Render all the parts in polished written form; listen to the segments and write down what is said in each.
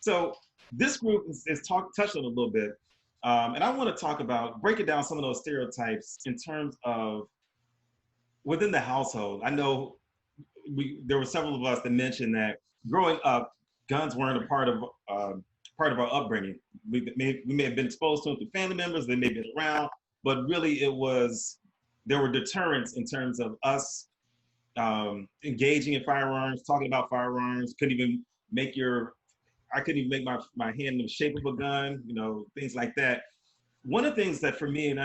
So this group is touched on a little bit, and I want to talk about breaking down some of those stereotypes in terms of within the household. I know there were several of us that mentioned that growing up, guns weren't a part of our upbringing. We may have been exposed to them through family members, they may have been around, but really there were deterrents in terms of us engaging in firearms, talking about firearms. I couldn't even make my hand in the shape of a gun, things like that. One of the things that for me, and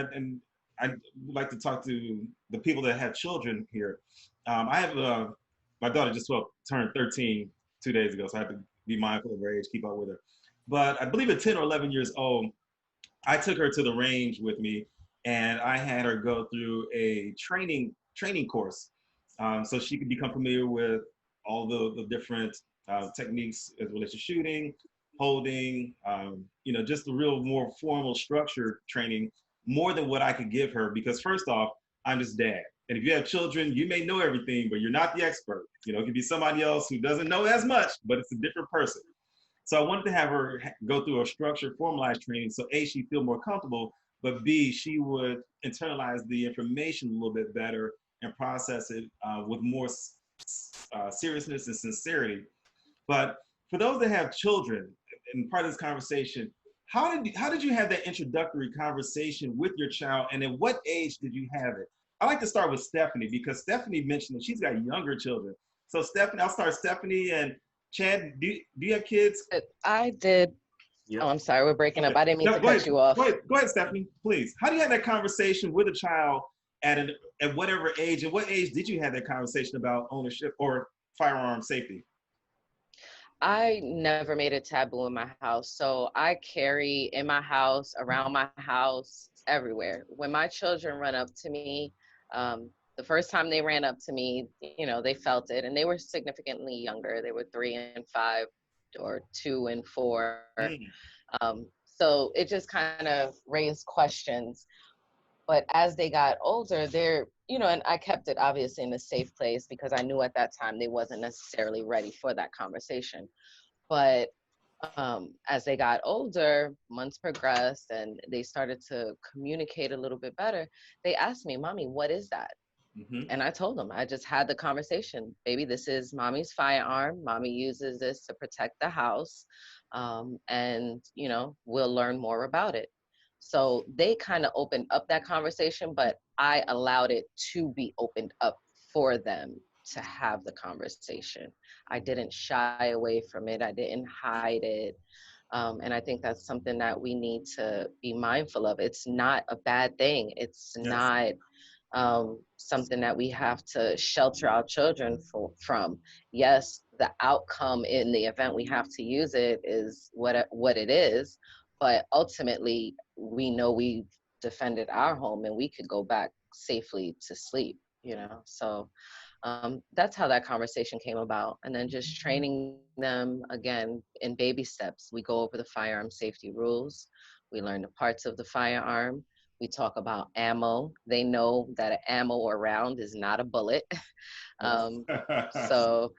I would like to talk to the people that have children here. I have my daughter just turned 13 2 days ago, so I have to be mindful of her age, keep up with her. But I believe at 10 or 11 years old, I took her to the range with me, and I had her go through a training course, so she could become familiar with all the different techniques as it relates to shooting, holding, just the real more formal structure training, more than what I could give her. Because first off, I'm just dad. And if you have children, you may know everything, but you're not the expert. It could be somebody else who doesn't know as much, but it's a different person. So I wanted to have her go through a structured, formalized training. So A, she'd feel more comfortable, but B, she would internalize the information a little bit better and process it with more seriousness and sincerity. But for those that have children, and part of this conversation, how did you have that introductory conversation with your child, and at what age did you have it? I like to start with Stephanie because Stephanie mentioned that she's got younger children. So Stephanie, I'll start Stephanie and Chad. Do you have kids? I did. Yep. Oh, I'm sorry, we're breaking up. I didn't mean to cut you off. Go ahead, Stephanie, please. How do you have that conversation with a child at whatever age? And what age did you have that conversation about ownership or firearm safety? I never made it taboo in my house. So I carry in my house, around my house, everywhere. When my children run up to me, the first time they ran up to me, they felt it, and they were significantly younger. They were 3 and 5 or 2 and 4. So it just kind of raised questions. But as they got older, and I kept it obviously in a safe place because I knew at that time they wasn't necessarily ready for that conversation. But as they got older, months progressed and they started to communicate a little bit better, they asked me, "Mommy, what is that?" Mm-hmm. And I told them, I just had the conversation. "Baby, this is mommy's firearm. Mommy uses this to protect the house. And, we'll learn more about it." So they kind of opened up that conversation, but I allowed it to be opened up for them to have the conversation. I didn't shy away from it. I didn't hide it. And I think that's something that we need to be mindful of. It's not a bad thing. It's not something that we have to shelter our children from. Yes, the outcome in the event we have to use it is what it is, but ultimately we know we've defended our home and we could go back safely to sleep, so that's how that conversation came about. And then just training them again in baby steps. We go over the firearm safety rules. We learn the parts of the firearm. We talk about ammo. They know that an ammo or round is not a bullet. So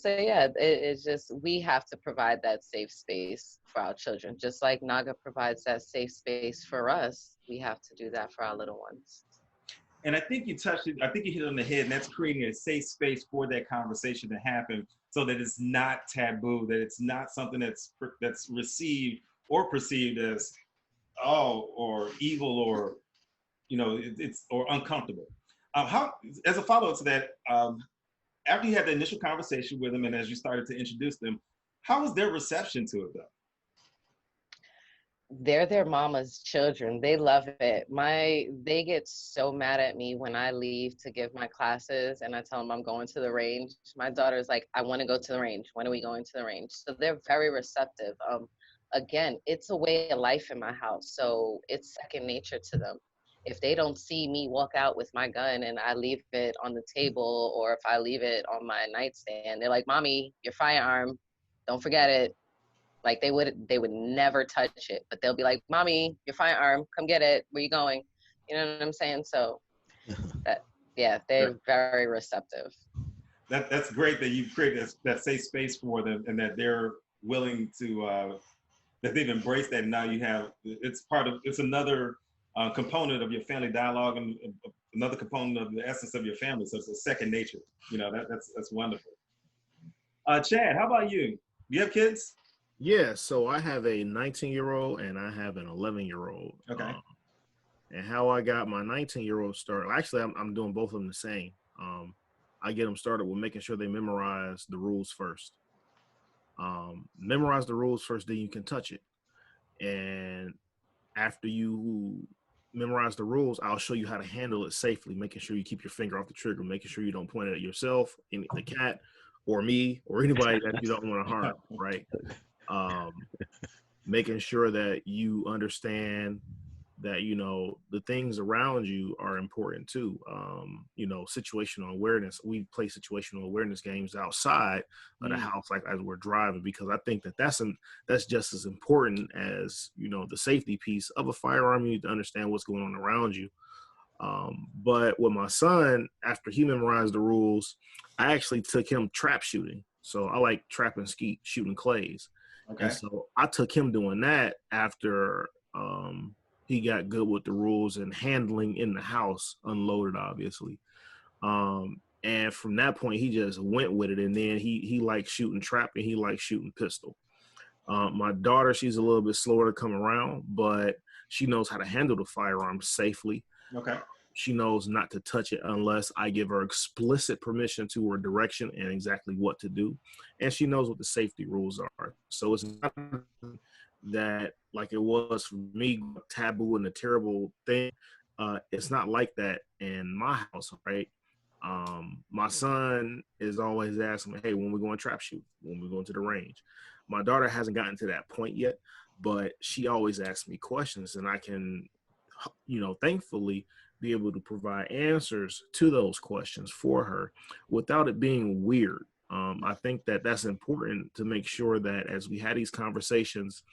yeah, it's just, we have to provide that safe space for our children. Just like Naga provides that safe space for us, we have to do that for our little ones. And I think you touched it, I think you hit it on the head, and that's creating a safe space for that conversation to happen so that it's not taboo, that it's not something that's received or perceived as, or evil, or, it's or uncomfortable. How, as a follow-up to that, after you had the initial conversation with them and as you started to introduce them, how was their reception to it though? They're their mama's children. They love it. They get so mad at me when I leave to give my classes and I tell them I'm going to the range. My daughter's like, "I want to go to the range. When are we going to the range?" So they're very receptive. Again, it's a way of life in my house. So it's second nature to them. If they don't see me walk out with my gun and I leave it on the table, or if I leave it on my nightstand, they're like, "Mommy, your firearm, don't forget it." Like they would never touch it, but they'll be like, "Mommy, your firearm, come get it. Where you going?" You know what I'm saying? So they're very receptive. that's great that you've created that safe space for them, and that they're willing to that they've embraced that. Now you have it's another component of your family dialogue, and another component of the essence of your family. So it's a second nature. That's wonderful. Chad, how about you? Do you have kids? Yeah, so I have a 19-year-old and I have an 11-year-old. Okay. And how I got my 19-year-old started, actually, I'm doing both of them the same. I get them started with making sure they memorize the rules first. Memorize the rules first, then you can touch it. And after you memorize the rules, I'll show you how to handle it safely, making sure you keep your finger off the trigger, making sure you don't point it at yourself, the cat, or me, or anybody that you don't want to harm, right? Making sure that you understand that, the things around you are important too. Situational awareness. We play situational awareness games outside of the house, like as we're driving, because I think that's just as important as, the safety piece of a firearm. You need to understand what's going on around you. But with my son, after he memorized the rules, I actually took him trap shooting. So I like trap and skeet, shooting clays. Okay. And so I took him doing that after he got good with the rules and handling in the house, unloaded, obviously. And from that point, he just went with it. And then he likes shooting trap and he likes shooting pistol. My daughter, she's a little bit slower to come around, but she knows how to handle the firearm safely. Okay. She knows not to touch it unless I give her explicit permission to her direction and exactly what to do. And she knows what the safety rules are. So it's not that like it was for me, taboo and a terrible thing. It's not like that in my house, right? My son is always asking me, hey, when we going trap shoot, when we going to the range. My daughter hasn't gotten to that point yet, but she always asks me questions, and I can, thankfully be able to provide answers to those questions for her without it being weird. I think that that's important to make sure that as we had these conversations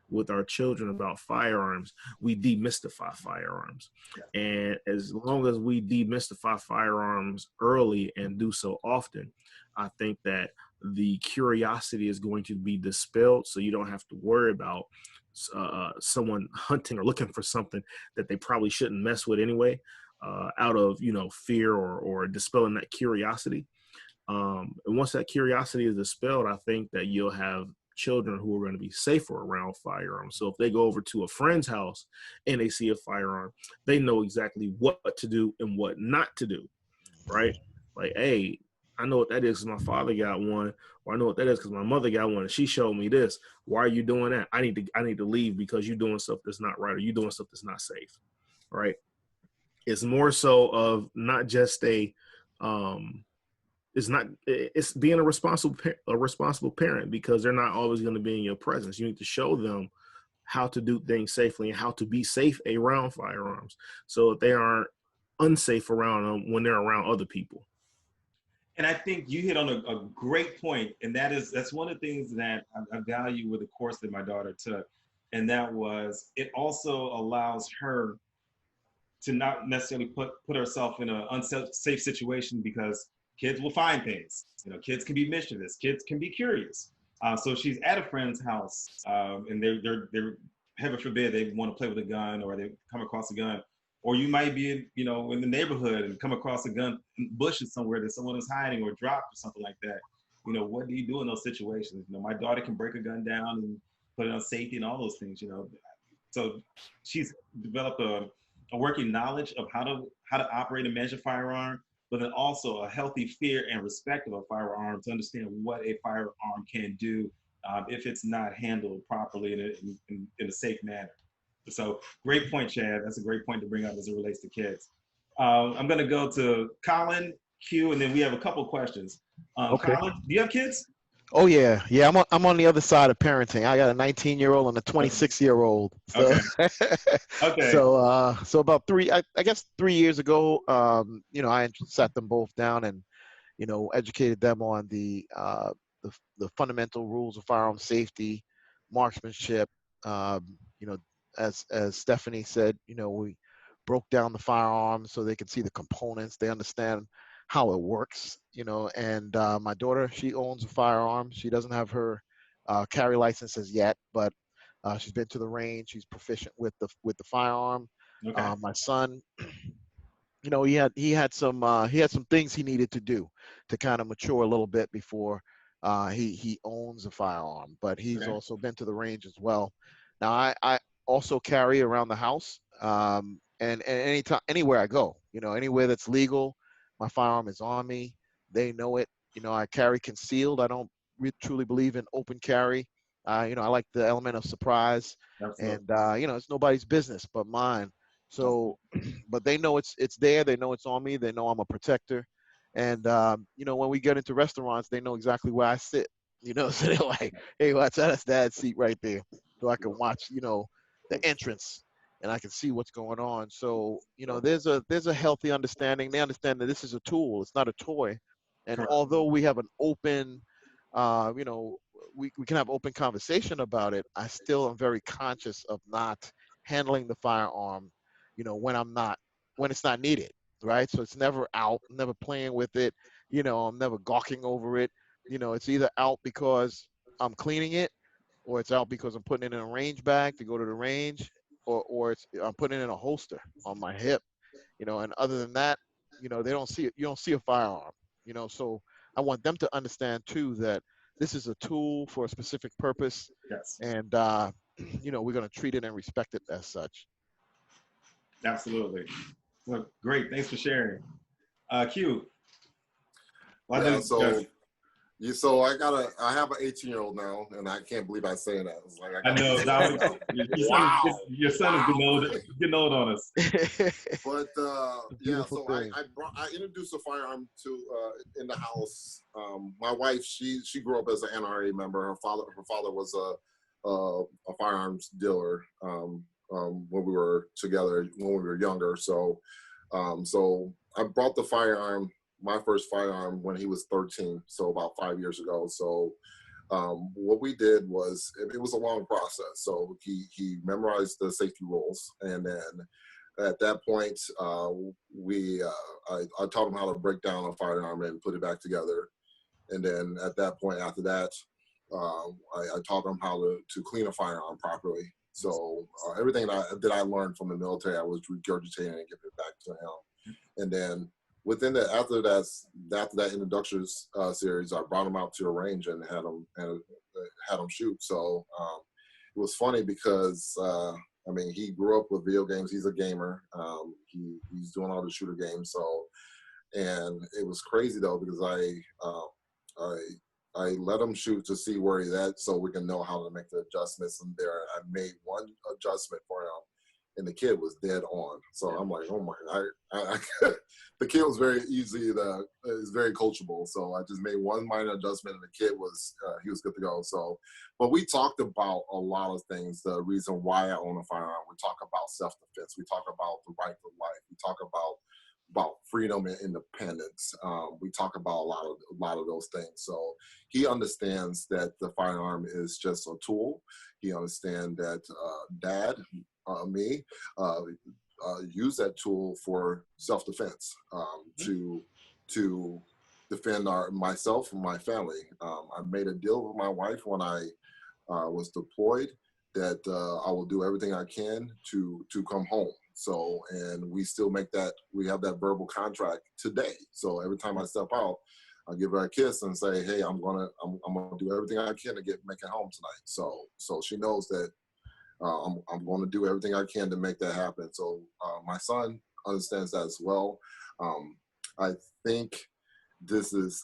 with our children about firearms, we demystify firearms. And as long as we demystify firearms early and do so often, I think that the curiosity is going to be dispelled, so you don't have to worry about someone hunting or looking for something that they probably shouldn't mess with anyway, out of fear or dispelling that curiosity. And once that curiosity is dispelled, I think that you'll have children who are going to be safer around firearms. So if they go over to a friend's house and they see a firearm, they know exactly what to do and what not to do, right? Like, hey, I know what that is because my father got one, or I know what that is because my mother got one and she showed me this. Why are you doing that? I need to leave because you're doing stuff that's not right, or you're doing stuff that's not safe, right? It's more so of not just it's being a responsible parent, because they're not always going to be in your presence. You need to show them how to do things safely and how to be safe around firearms so that they aren't unsafe around them when they're around other people. And I think you hit on a great point, and that's one of the things that I value with the course that my daughter took, and that was it also allows her to not necessarily put herself in an unsafe situation, because kids will find things. Kids can be mischievous. Kids can be curious. So she's at a friend's house, and they're heaven forbid they want to play with a gun, or they come across a gun, or you might be in the neighborhood and come across a gun in bushes somewhere that someone is hiding or dropped or something like that. What do you do in those situations? My daughter can break a gun down and put it on safety and all those things. So she's developed a working knowledge of how to operate and manage a firearm, but then also a healthy fear and respect of a firearm, to understand what a firearm can do if it's not handled properly in a safe manner. So great point, Chad. That's a great point to bring up as it relates to kids. I'm going to go to Colin, Q, and then we have a couple questions. Okay. Colin, do you have kids? Oh yeah. I'm on the other side of parenting. I got a 19-year-old and a 26-year-old. So, Okay. Okay. So about I guess 3 years ago, I sat them both down and, educated them on the fundamental rules of firearm safety, marksmanship. You know, as Stephanie said, we broke down the firearms so they can see the components. They understand how it works, and my daughter, she owns a firearm. She doesn't have her carry licenses yet, but she's been to the range. She's proficient with the firearm. Okay. My son, he had some things he needed to do to kind of mature a little bit before he owns a firearm, but he's Okay. also been to the range as well. Now I also carry around the house, and anytime, anywhere I go, anywhere that's legal, my firearm is on me. They know it. I carry concealed. I don't truly believe in open carry. I like the element of surprise, Absolutely. and it's nobody's business but mine. So, Absolutely. but they know it's there. They know it's on me. They know I'm a protector, and when we get into restaurants, they know exactly where I sit. So they're like, "Hey, watch out, that's Dad's seat right there," so I can watch, the entrance, and I can see what's going on. So, there's a healthy understanding. They understand that this is a tool. It's not a toy, and Correct. although we have an open, uh, you know, we can have open conversation about it, I still am very conscious of not handling the firearm when it's not needed, right? So it's never out, never playing with it, I'm never gawking over it. It's either out because I'm cleaning it, or it's out because I'm putting it in a range bag to go to the range, or I'm putting it in a holster on my hip, and other than that, they don't see it. You don't see a firearm, so I want them to understand too that this is a tool for a specific purpose, Yes. and we're going to treat it and respect it as such. Absolutely. Well, great. Thanks for sharing. Q. Well, Yeah, so I have an 18-year-old now, and I can't believe I'm saying that. It's like I know. wow. Your son is getting old on us. But yeah, Beautiful so thing. I introduced a firearm to in the house. My wife, she grew up as an NRA member. Her father was a firearms dealer when we were together when we were younger. So I brought my first firearm when he was 13, so about 5 years ago. So what we did was it was a long process. So he memorized the safety rules, and then at that point, I taught him how to break down a firearm and put it back together. And then at that point, after that, I taught him how to clean a firearm properly. So everything that I learned from the military, I was regurgitating and giving it back to him. And then after that introduction series, I brought him out to a range and had him shoot. So it was funny because he grew up with video games. He's a gamer. He's doing all the shooter games. So, and it was crazy though because I let him shoot to see where he's at, so we can know how to make the adjustments. And there, I made one adjustment for him, and the kid was dead on. So I'm like, oh my! The kid was is very coachable. So I just made one minor adjustment, and the kid he was good to go. So, but we talked about a lot of things. The reason why I own a firearm. We talk about self-defense. We talk about the right to life. We talk about freedom and independence. We talk about a lot of those things. So he understands that the firearm is just a tool. He understands that Dad, me, use that tool for self-defense, to defend myself and my family. I made a deal with my wife when I was deployed that I will do everything I can to come home. So, and we still we have that verbal contract today. So every time I step out, I give her a kiss and say, hey, I'm gonna do everything I can to make it home tonight. So she knows that I'm going to do everything I can to make that happen. So my son understands that as well. I think this is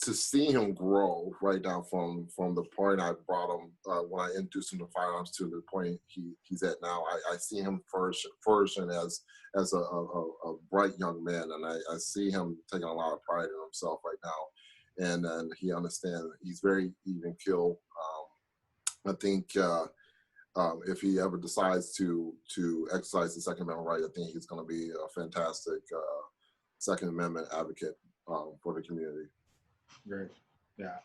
to see him grow right now from the point I brought him when I introduced him to firearms to the point he's at now. I see him flourishing as a bright young man, and I see him taking a lot of pride in himself right now, and he understands. He's very even keel. I think if he ever decides to exercise the Second Amendment right, I think he's going to be a fantastic Second Amendment advocate for the community. Great. Yeah.